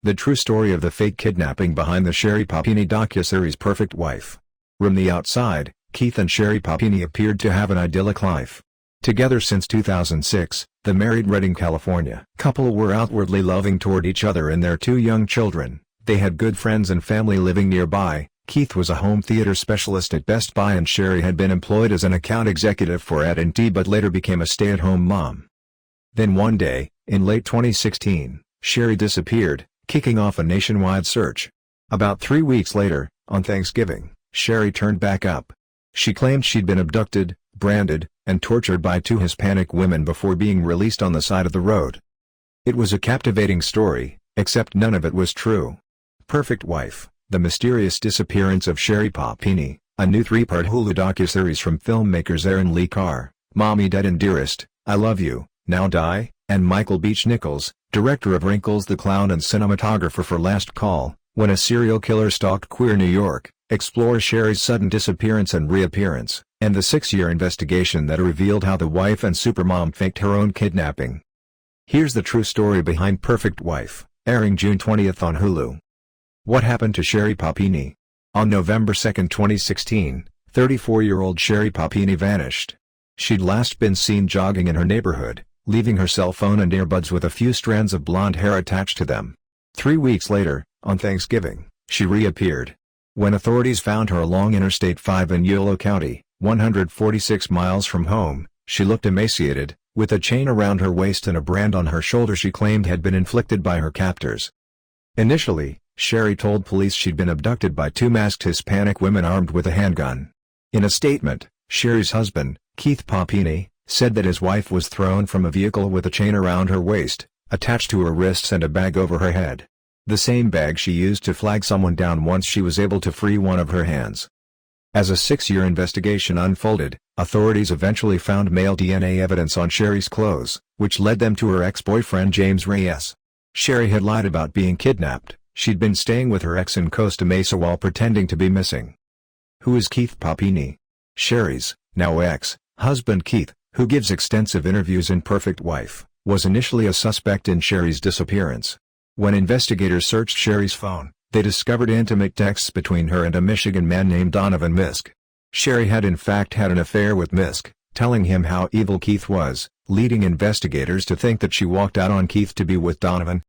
The true story of the fake kidnapping behind the Sherri Papini docuseries Perfect Wife. From the outside, Keith and Sherri Papini appeared to have an idyllic life. Together since 2006, the married Redding, California couple were outwardly loving toward each other and their 2 young children. They had good friends and family living nearby. Keith was a home theater specialist at Best Buy and Sherri had been employed as an account executive for AT&T but later became a stay-at-home mom. Then one day, in late 2016, Sherri disappeared, kicking off a nationwide search. About 3 weeks later, on Thanksgiving, Sherri turned back up. She claimed she'd been abducted, branded, and tortured by 2 Hispanic women before being released on the side of the road. It was a captivating story, except none of it was true. Perfect Wife, The Mysterious Disappearance of Sherri Papini, a new 3-part Hulu docuseries from filmmakers Erin Lee Carr, Mommy Dead and Dearest, I Love You, Now Die, and Michael Beach Nichols, director of Wrinkles the Clown and cinematographer for Last Call, When a Serial Killer Stalked Queer New York, explores Sherri's sudden disappearance and reappearance, and the 6-year investigation that revealed how the wife and supermom faked her own kidnapping. Here's the true story behind Perfect Wife, airing June 20th on Hulu. What happened to Sherri Papini? On November 2, 2016, 34-year-old Sherri Papini vanished. She'd last been seen jogging in her neighborhood, leaving her cell phone and earbuds with a few strands of blonde hair attached to them. 3 weeks later, on Thanksgiving, she reappeared. When authorities found her along Interstate 5 in Yolo County, 146 miles from home, she looked emaciated, with a chain around her waist and a brand on her shoulder she claimed had been inflicted by her captors. Initially, Sherri told police she'd been abducted by 2 masked Hispanic women armed with a handgun. In a statement, Sherri's husband, Keith Papini, said that his wife was thrown from a vehicle with a chain around her waist, attached to her wrists and a bag over her head. The same bag she used to flag someone down once she was able to free one of her hands. As a 6-year investigation unfolded, authorities eventually found male DNA evidence on Sherri's clothes, which led them to her ex-boyfriend James Reyes. Sherri had lied about being kidnapped. She'd been staying with her ex in Costa Mesa while pretending to be missing. Who is Keith Papini? Sherri's, now ex-husband Keith, who gives extensive interviews in Perfect Wife, was initially a suspect in Sherri's disappearance. When investigators searched Sherri's phone, they discovered intimate texts between her and a Michigan man named Donovan Misk. Sherri had in fact had an affair with Misk, telling him how evil Keith was, leading investigators to think that she walked out on Keith to be with Donovan.